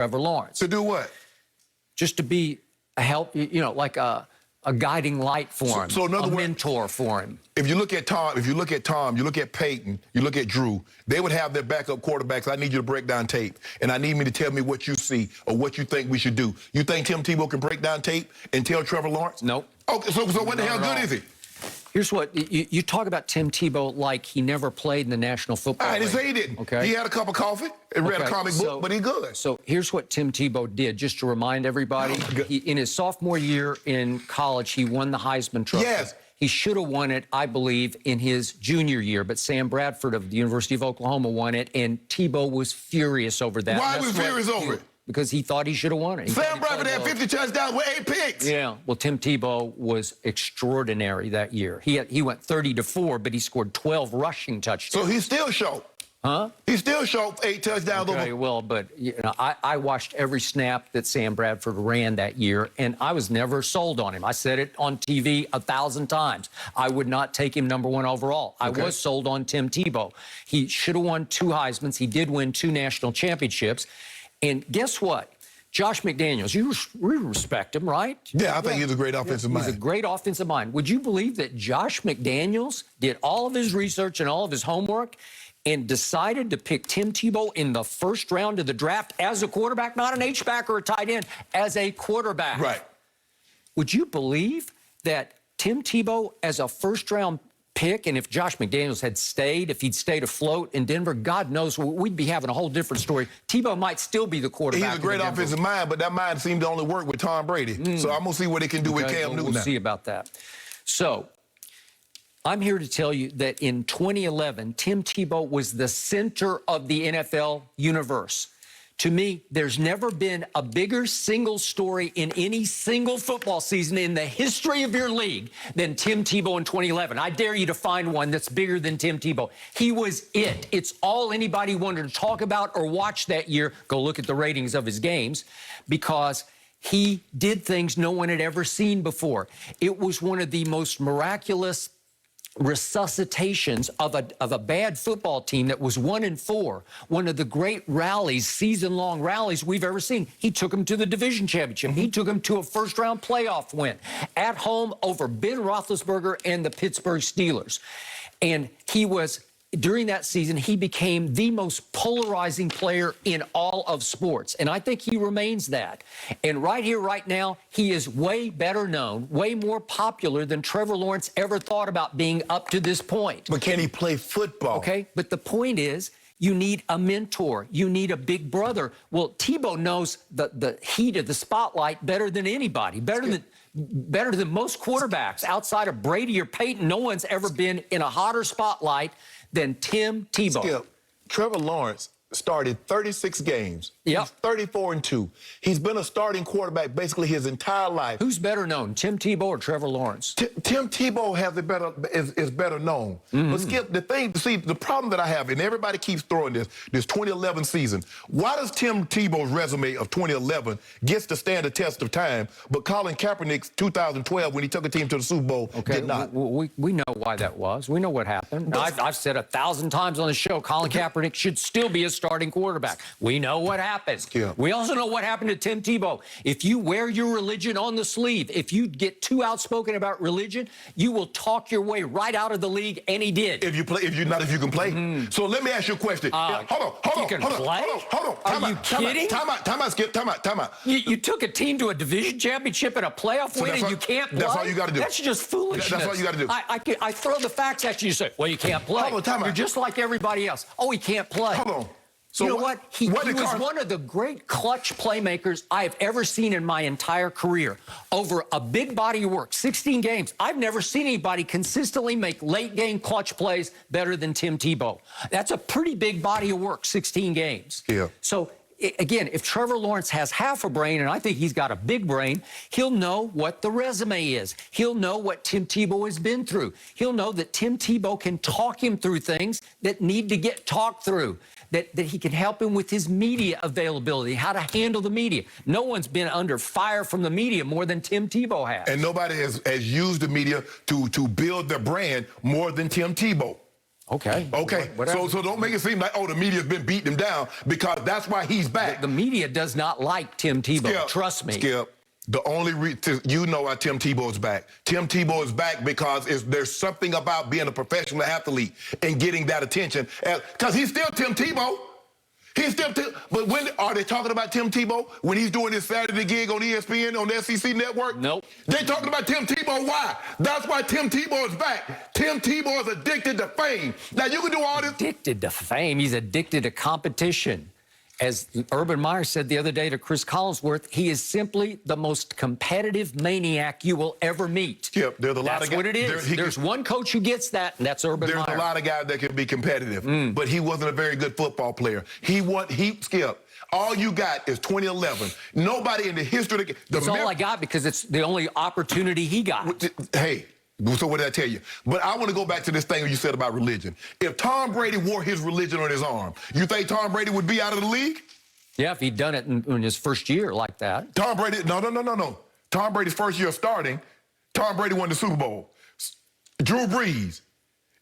Trevor Lawrence. To do what? Just to be a help, like a guiding light for him, so in other words, mentor for him. If you look at Tom, you look at Peyton, you look at Drew, they would have their backup quarterbacks. I need you to break down tape, and I need me to tell me what you see or what you think we should do. You think Tim Tebow can break down tape and tell Trevor Lawrence? Nope. Okay, so what the hell good is he? Here's what, you talk about Tim Tebow like he never played in the National Football League. I didn't say he didn't. Okay. He had a cup of coffee and read a comic book, but he good. So here's what Tim Tebow did, just to remind everybody. In his sophomore year in college, he won the Heisman Trophy. Yes. He should have won it, I believe, in his junior year, but Sam Bradford of the University of Oklahoma won it, and Tebow was furious over that. Why was he furious over it? Because he thought he should have won it. Sam Bradford had 50 touchdowns with 8 picks. Yeah, well, Tim Tebow was extraordinary that year. He went 30-4, but he scored 12 rushing touchdowns. So he still showed. Huh? He still showed 8 touchdowns. Okay, well, but I watched every snap that Sam Bradford ran that year, and I was never sold on him. I said it on TV 1,000 times. I would not take him #1 overall. Okay. I was sold on Tim Tebow. He should have won 2 Heismans. He did win 2 national championships. And guess what? Josh McDaniels, you respect him, right? Yeah, I think he's a great offensive mind. He's a great offensive mind. Would you believe that Josh McDaniels did all of his research and all of his homework and decided to pick Tim Tebow in the first round of the draft as a quarterback, not an H-back or a tight end, as a quarterback? Right. Would you believe that Tim Tebow as a first-round pick, and if Josh McDaniels had stayed, if he'd stayed afloat in Denver, God knows, we'd be having a whole different story. Tebow might still be the quarterback. He's a great offensive mind, but that mind seemed to only work with Tom Brady. So I'm going to see what he can do with Cam Newton. We'll see about that. So I'm here to tell you that in 2011, Tim Tebow was the center of the NFL universe. To me, there's never been a bigger single story in any single football season in the history of your league than Tim Tebow in 2011. I dare you to find one that's bigger than Tim Tebow. He was it. It's all anybody wanted to talk about or watch that year. Go look at the ratings of his games, because he did things no one had ever seen before. It was one of the most miraculous resuscitations of a bad football team that was 1-4, one of the great rallies, season-long rallies we've ever seen. He took them to the division championship. He took them to a first-round playoff win at home over Ben Roethlisberger and the Pittsburgh Steelers. And he was, during that season, he became the most polarizing player in all of sports. And I think he remains that. And right here, right now, he is way better known, way more popular than Trevor Lawrence ever thought about being up to this point. But can he play football? Okay, but the point is, you need a mentor. You need a big brother. Well, Tebow knows the heat of the spotlight better than anybody, better than most quarterbacks. Outside of Brady or Peyton, no one's ever been in a hotter spotlight than Tim Tebow. Skip, Trevor Lawrence started 36 games. Yep. He's 34-2. He's been a starting quarterback basically his entire life. Who's better known, Tim Tebow or Trevor Lawrence? Tim Tebow has is better known. But Skip, the problem that I have, and everybody keeps throwing this 2011 season, why does Tim Tebow's resume of 2011 gets to stand the test of time, but Colin Kaepernick's 2012, when he took a team to the Super Bowl, did not? We know why that was. We know what happened. I've said 1,000 times on the show, Colin Kaepernick should still be a starting quarterback. We know what happened. Yeah. We also know what happened to Tim Tebow. If you wear your religion on the sleeve, if you get too outspoken about religion, you will talk your way right out of the league, and he did. If you can play. So let me ask you a question. Hold on. Are you kidding? Time out, Skip. Time out. You took a team to a division championship and a playoff win, and you can't play? That's all you got to do. That's just foolishness. That's all you got to do. I throw the facts at you, you say, well, you can't play. Hold on, time out. You're just like everybody else. Oh, he can't play. Hold on. So you know what? He was one of the great clutch playmakers I have ever seen in my entire career. Over a big body of work, 16 games. I've never seen anybody consistently make late-game clutch plays better than Tim Tebow. That's a pretty big body of work, 16 games. Yeah. So, again, if Trevor Lawrence has half a brain, and I think he's got a big brain, he'll know what the resume is. He'll know what Tim Tebow has been through. He'll know that Tim Tebow can talk him through things that need to get talked through, that he can help him with his media availability, how to handle the media. No one's been under fire from the media more than Tim Tebow has. And nobody has used the media to build their brand more than Tim Tebow. Okay. Okay, so don't make it seem like, oh, the media's been beating him down, because that's why he's back. The media does not like Tim Tebow. Skip, Trust me. Skip, the only you know why Tim Tebow is back. Tim Tebow is back because there's something about being a professional athlete and getting that attention. Because he's still Tim Tebow. He's still but when are they talking about Tim Tebow? When he's doing his Saturday gig on ESPN, on the SEC network? Nope. They're talking about Tim Tebow. Why? That's why Tim Tebow is back. Tim Tebow is addicted to fame. Now, you can do all this. Addicted to fame. He's addicted to competition. As Urban Meyers said the other day to Chris Collinsworth, he is simply the most competitive maniac you will ever meet. Yep, there's a lot That's of guys. what it is. There's one coach who gets that, and that's Urban Meyers. There's a lot of guys that can be competitive, but he wasn't a very good football player. Skip. All you got is 2011. Nobody in the history of the That's all I got, because it's the only opportunity he got. Hey, so what did I tell you? But I want to go back to this thing you said about religion. If Tom Brady wore his religion on his arm, you think Tom Brady would be out of the league? Yeah, if he'd done it in his first year like that. Tom Brady, no. Tom Brady's first year starting, Tom Brady won the Super Bowl. Drew Brees.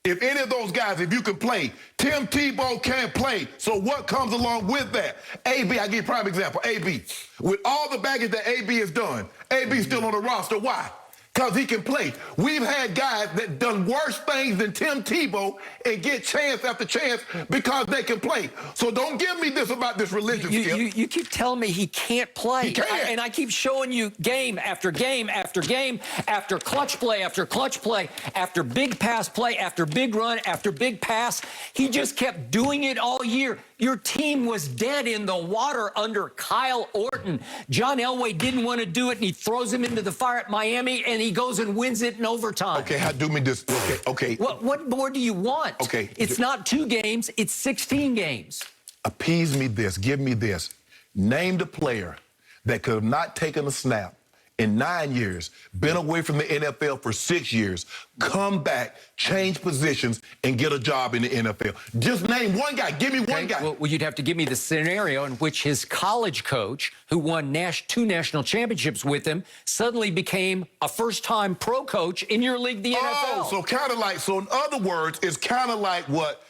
If any of those guys, if you can play, Tim Tebow can't play. So what comes along with that? AB, I give you a prime example. AB, with all the baggage that AB has done, AB's still on the roster. Why? Because he can play. We've had guys that done worse things than Tim Tebow and get chance after chance because they can play. So don't give me this about this religion, Skip. You keep telling me he can't play. He can't. And I keep showing you game after game after game, after clutch play after clutch play, after big pass play, after big run, after big pass. He just kept doing it all year. Your team was dead in the water under Kyle Orton. John Elway didn't want to do it, and he throws him into the fire at Miami, and he goes and wins it in overtime. Okay, do me this. Okay. What more do you want? Okay. It's not 2 games, it's 16 games. Appease me this. Give me this. Name the player that could have not taken a snap in 9 years, been away from the NFL for 6 years, come back, change positions, and get a job in the NFL. Just name one guy. Give me one guy. Well, you'd have to give me the scenario in which his college coach, who won 2 national championships with him, suddenly became a first-time pro coach in your league, the NFL. So in other words, it's kind of like what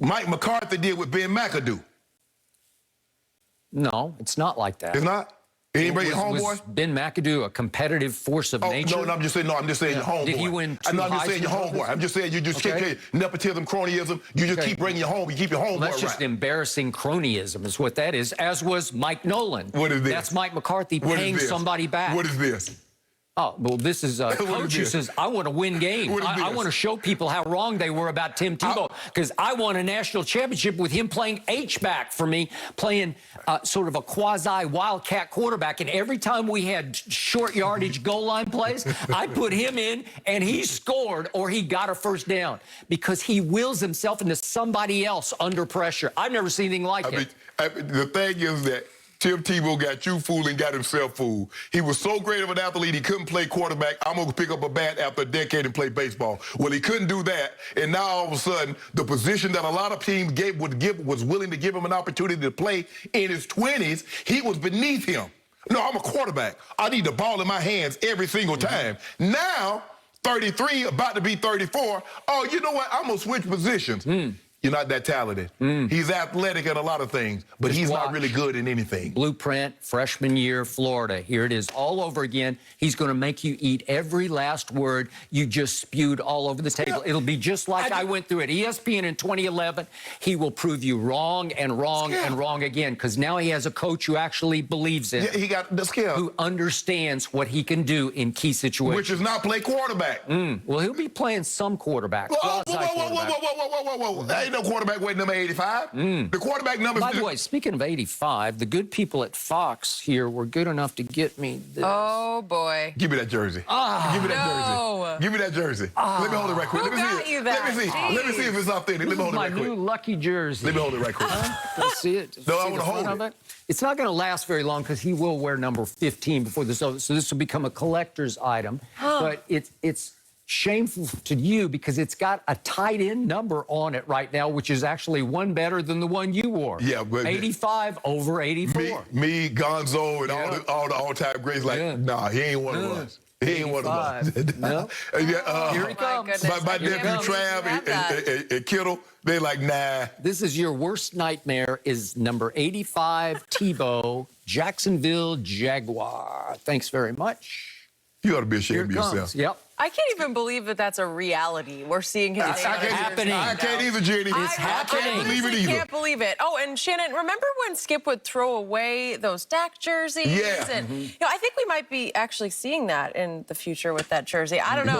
Mike McCarthy did with Ben McAdoo. No, it's not like that. It's not? Anybody your homeboy? Was Ben McAdoo a competitive force of nature? No, I'm just saying your homeboy. Did he win 2 I'm just saying your homeboy. I'm just saying you just keep nepotism, cronyism. You just keep bringing your home. You keep your homeboy That's just embarrassing cronyism is what that is, as was Mike Nolan. What is this? That's Mike McCarthy paying somebody back. What is this? Oh, well, this is a coach who says, I want to win games. I want to show people how wrong they were about Tim Tebow, because I won a national championship with him playing H-back for me, playing sort of a quasi-wildcat quarterback. And every time we had short yardage goal line plays, I put him in, and he scored or he got a first down because he wills himself into somebody else under pressure. I've never seen anything like it. The thing is that Tim Tebow got you fooled and got himself fooled. He was so great of an athlete, he couldn't play quarterback. I'm going to pick up a bat after a decade and play baseball. Well, he couldn't do that, and now all of a sudden, the position that a lot of teams was willing to give him an opportunity to play in his 20s, he was beneath him. No, I'm a quarterback. I need the ball in my hands every single time. Now, 33, about to be 34, oh, you know what? I'm going to switch positions. You're not that talented. He's athletic at a lot of things, but he's not really good in anything. Blueprint, freshman year, Florida. Here it is all over again. He's going to make you eat every last word you just spewed all over the table. It'll be just like I went through at ESPN in 2011. He will prove you wrong and wrong and wrong again, because now he has a coach who actually believes in he got the skill. Who understands what he can do in key situations. Which is not play quarterback. Well, he'll be playing some quarterback. Whoa. Ain't no quarterback weight number 85. The quarterback number. By the way, speaking of 85, the good people at Fox here were good enough to get me this. Oh boy! Give me that jersey. Give me that jersey. Give me that jersey. Let me hold it right quick. Who got you that? Let me see if it's authentic. Let me hold it right quick. My new lucky jersey. Let me hold it right quick. Let's see it. No, I want to hold it. It's not going to last very long because he will wear number 15 before this over. So this will become a collector's item. But it's shameful to you because it's got a tight end number on it right now, which is actually one better than the one you wore. Yeah, but 85 over 84. Me, Gonzo, and all the all-time greats. Like, nah, he ain't one of us. He ain't one of them. No. Here he comes. My Here nephew comes. Trav and Kittle, they like, nah. This is your worst nightmare is number 85, Tebow, Jacksonville Jaguar. Thanks very much. You ought to be Here ashamed it of comes. yourself. Yep. I can't even believe that that's a reality. We're seeing his name. happening. I can't either, Jenny. It's happening. I can't believe it I either. can't believe it. Oh, and Shannon, remember when Skip would throw away those Dak jerseys? Yeah. And, I think we might be actually seeing that in the future with that jersey. I don't know.